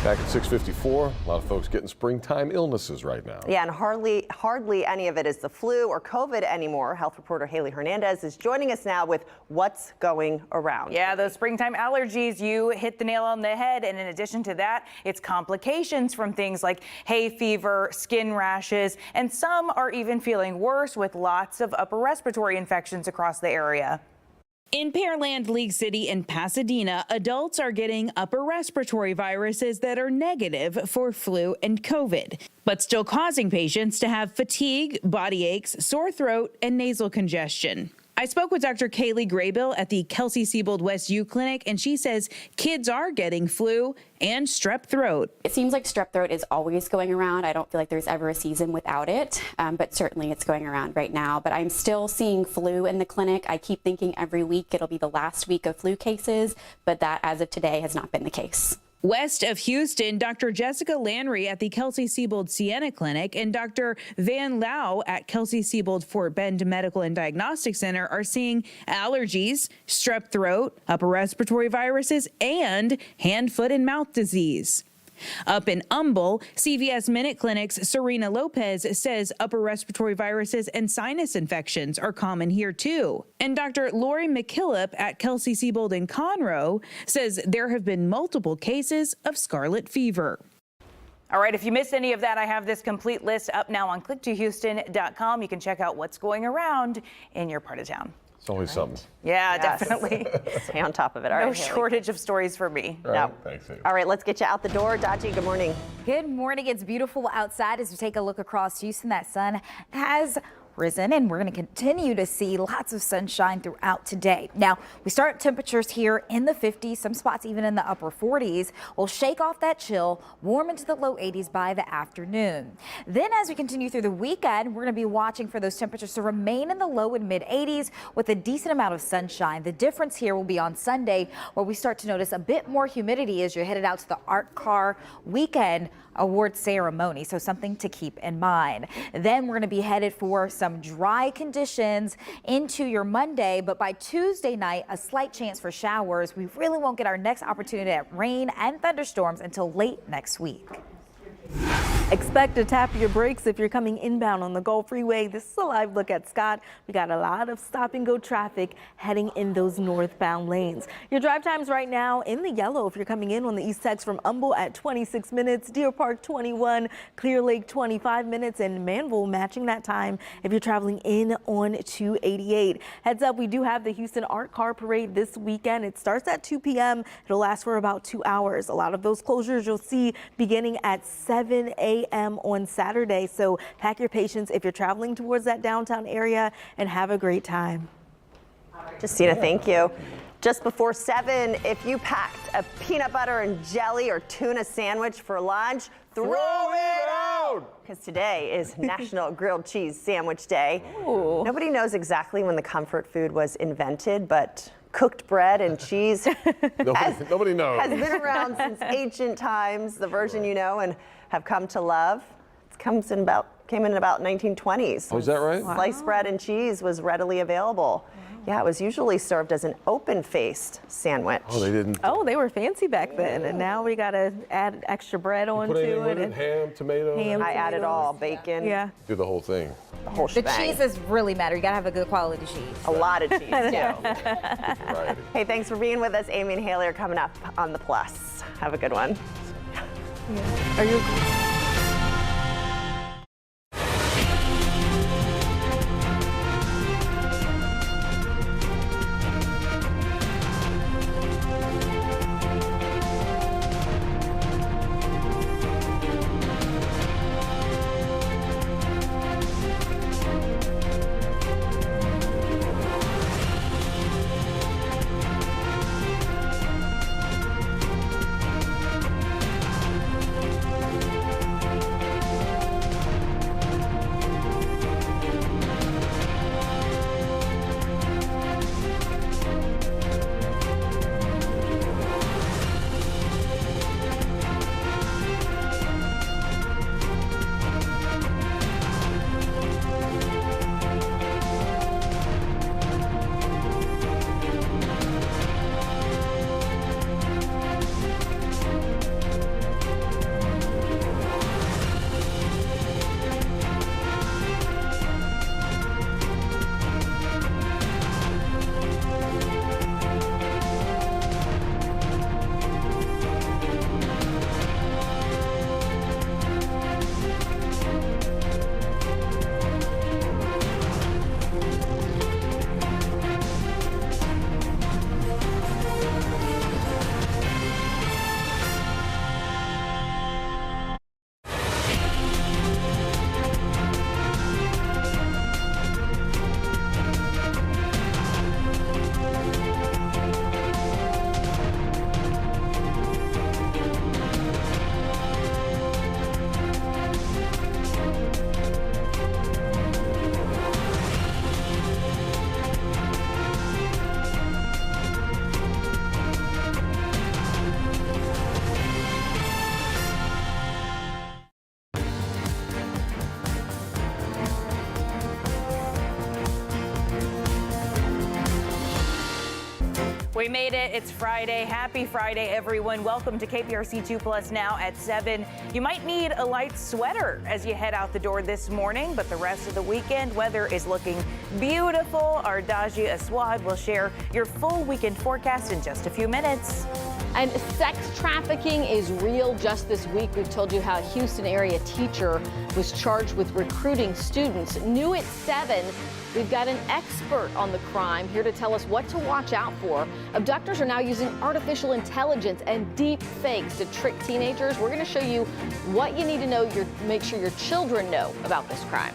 Back at 6:54, a lot of folks getting springtime illnesses right now. Yeah, and hardly any of it is the flu or COVID anymore. Health reporter Haley Hernandez is joining us now with what's going around. Yeah, those springtime allergies, you hit the nail on the head. And in addition to that, it's complications from things like hay fever, skin rashes, and some are even feeling worse with lots of upper respiratory infections across the area. In Pearland, League City, and Pasadena, adults are getting upper respiratory viruses that are negative for flu and COVID, but still causing patients to have fatigue, body aches, sore throat, and nasal congestion. I spoke with Dr. Kaylee Graybill at the Kelsey-Seybold West U Clinic, and she says kids are getting flu and strep throat. It seems like strep throat is always going around. I don't feel like there's ever a season without it, but certainly it's going around right now. But I'm still seeing flu in the clinic. I keep thinking every week it'll be the last week of flu cases, but that as of today has not been the case. West of Houston, Dr. Jessica Landry at the Kelsey-Seybold Sienna Clinic and Dr. Van Lau at Kelsey-Seybold Fort Bend Medical and Diagnostic Center are seeing allergies, strep throat, upper respiratory viruses, and hand, foot, and mouth disease. Up in Humble, CVS Minute Clinic's Serena Lopez says upper respiratory viruses and sinus infections are common here too. And Dr. Lori McKillop at Kelsey-Seybold in Conroe says there have been multiple cases of scarlet fever. All right, if you missed any of that, I have this complete list up now on click2houston.com. You can check out what's going around in your part of town. It's always something. Yeah, Yes. definitely. Stay on top of it. All No right, Haley. shortage of stories for me. All right, thanks, Haley. All right, let's get you out the door. Dodgy, good morning. Good morning. It's beautiful outside as we take a look across Houston. That sun has risen and we're going to continue to see lots of sunshine throughout today. Now, we start temperatures here in the 50s, some spots even in the upper 40s. We'll shake off that chill, warm into the low 80s by the afternoon. Then as we continue through the weekend, we're going to be watching for those temperatures to remain in the low and mid 80s with a decent amount of sunshine. The difference here will be on Sunday where we start to notice a bit more humidity as you're headed out to the Art Car Weekend award ceremony, so something to keep in mind. Then we're going to be headed for some dry conditions into your Monday, but by Tuesday night, a slight chance for showers. We really won't get our next opportunity at rain and thunderstorms until late next week. Expect to tap your brakes if you're coming inbound on the Gulf Freeway. This is a live look at Scott. We got a lot of stop and go traffic heading in those northbound lanes. Your drive times right now in the yellow if you're coming in on the East Tex from Humble at 26 minutes, Deer Park 21, Clear Lake 25 minutes, and Manville matching that time if you're traveling in on 288. Heads up, we do have the Houston Art Car Parade this weekend. It starts at 2 p.m. It'll last for about 2 hours. A lot of those closures you'll see beginning at 7 a.m. on Saturday. So pack your patience if you're traveling towards that downtown area and have a great time. Justina, thank you. Just before 7, if you packed a peanut butter and jelly or tuna sandwich for lunch, throw it out! Because today is National Grilled Cheese Sandwich Day. Ooh. Nobody knows exactly when the comfort food was invented, but cooked bread and cheese Nobody knows. has been around since ancient times. The version you know and have come to love. It came in about 1920s. Oh, is that right? Sliced bread and cheese was readily available. Yeah, it was usually served as an open-faced sandwich. Oh, they didn't. Oh, they were fancy back then, and now we got to add extra bread onto Put anything it. with it? and Ham, tomato. Ham. I added all bacon, Yeah. Do the whole thing. the whole The shebang. cheeses really matter. You got to have a good quality cheese. A lot of cheese, too. Variety. Hey, thanks for being with us. Amy and Haley are coming up on the Plus. Have a good one. Are you? We made it. It's Friday. Happy Friday, everyone. Welcome to KPRC 2 Plus now at 7. You might need a light sweater as you head out the door this morning, but the rest of the weekend weather is looking beautiful. Our Daji Aswad will share your full weekend forecast in just a few minutes. And sex trafficking is real. Just this week, we've told you how a Houston area teacher was charged with recruiting students. New at 7, we've got an expert on the crime here to tell us what to watch out for. Abductors are now using artificial intelligence and deep fakes to trick teenagers. We're going to show you what you need to know, make sure your children know about this crime.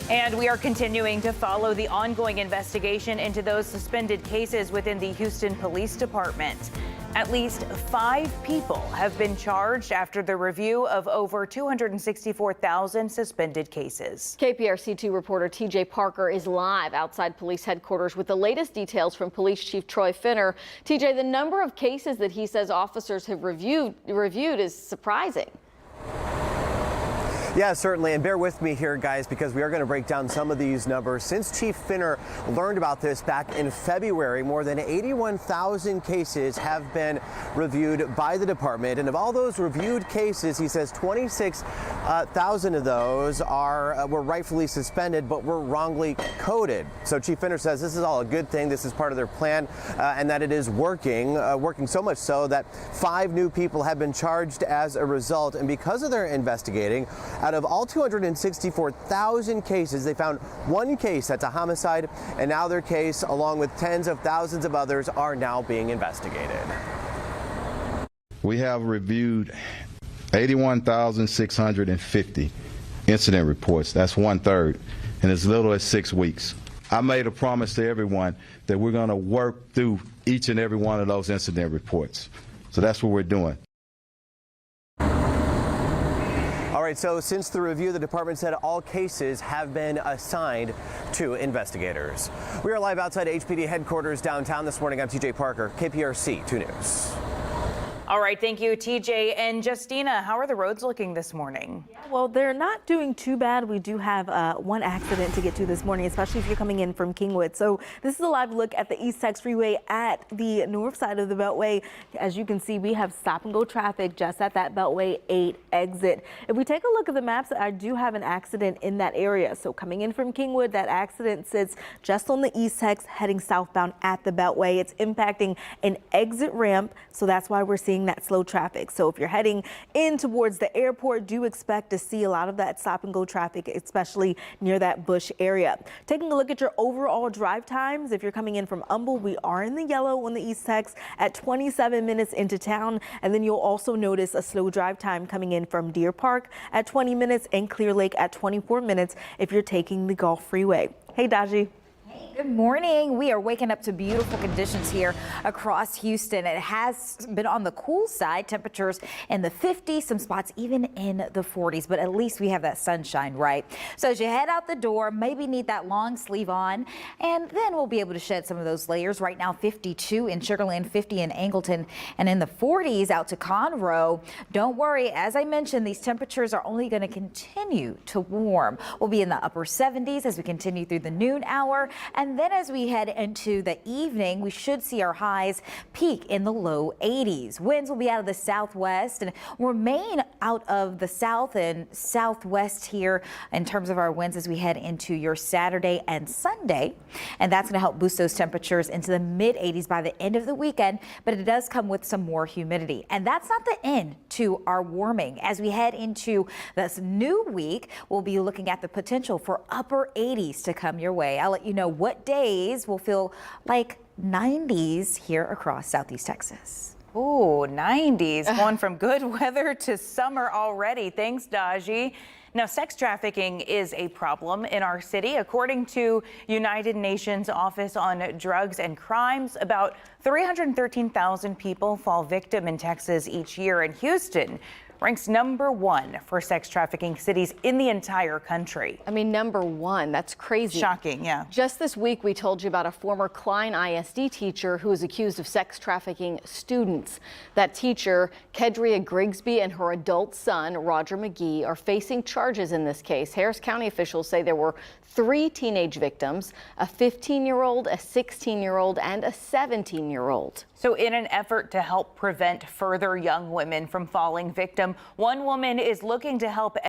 And we are continuing to follow the ongoing investigation into those suspended cases within the Houston Police Department. At least 5 people have been charged after the review of over 264,000 suspended cases. KPRC2 reporter TJ Parker is live outside police headquarters with the latest details from Police Chief Troy Finner. TJ, the number of cases that he says officers have reviewed is surprising. Yeah, certainly. And bear with me here, guys, because we are going to break down some of these numbers. Since Chief Finner learned about this back in February, more than 81,000 cases have been reviewed by the department. And of all those reviewed cases, he says 26,000 of those were rightfully suspended, but were wrongly coded. So Chief Finner says this is all a good thing. This is part of their plan and that it is working so much so that 5 new people have been charged as a result. And because of their investigating, out of all 264,000 cases, they found 1 case that's a homicide, and now their case, along with tens of thousands of others, are now being investigated. We have reviewed 81,650 incident reports. That's 1/3 in as little as 6 weeks. I made a promise to everyone that we're going to work through each and every one of those incident reports. So that's what we're doing. All right, so since the review, the department said all cases have been assigned to investigators. We are live outside HPD headquarters downtown this morning. I'm TJ Parker, KPRC 2 News. All right, thank you, TJ. And Justina, how are the roads looking this morning? Well, they're not doing too bad. We do have one accident to get to this morning, especially if you're coming in from Kingwood. So this is a live look at the East Texas Freeway at the north side of the Beltway. As you can see, we have stop and go traffic just at that Beltway 8 exit. If we take a look at the maps, I do have an accident in that area. So coming in from Kingwood, that accident sits just on the East Tex heading southbound at the Beltway. It's impacting an exit ramp, so that's why we're seeing that slow traffic. So if you're heading in towards the airport, do expect to see a lot of that stop and go traffic, especially near that Bush area. Taking a look at your overall drive times, if you're coming in from Humble, we are in the yellow on the East Tex at 27 minutes into town. And then you'll also notice a slow drive time coming in from Deer Park at 20 minutes and Clear Lake at 24 minutes if you're taking the Gulf Freeway. Hey, Daji. Good morning. We are waking up to beautiful conditions here across Houston. It has been on the cool side, temperatures in the 50s, some spots even in the 40s, but at least we have that sunshine, right? So as you head out the door, maybe need that long sleeve on, and then we'll be able to shed some of those layers. Right now, 52 in Sugar Land, 50 in Angleton, and in the 40s out to Conroe. Don't worry, as I mentioned, these temperatures are only going to continue to warm. We'll be in the upper 70s as we continue through the noon hour. And then as we head into the evening, we should see our highs peak in the low 80s. Winds will be out of the southwest and remain out of the south and southwest here in terms of our winds as we head into your Saturday and Sunday. And that's going to help boost those temperatures into the mid 80s by the end of the weekend. But it does come with some more humidity. And that's not the end to our warming. As we head into this new week, we'll be looking at the potential for upper 80s to come your way. I'll let you know what days will feel like 90s here across Southeast Texas. Ooh, 90s, going from good weather to summer already. Thanks, Daji. Now, sex trafficking is a problem in our city. According to United Nations Office on Drugs and Crimes, about 313,000 people fall victim in Texas each year. In Houston ranks #1 for sex trafficking cities in the entire country. I mean, #1, that's crazy. Shocking, yeah. Just this week, we told you about a former Klein ISD teacher who is accused of sex trafficking students. That teacher, Kedria Grigsby, and her adult son, Roger McGee, are facing charges in this case. Harris County officials say there were 3 teenage victims, a 15-year-old, a 16-year-old, and a 17-year-old. So in an effort to help prevent further young women from falling victim, one woman is looking to help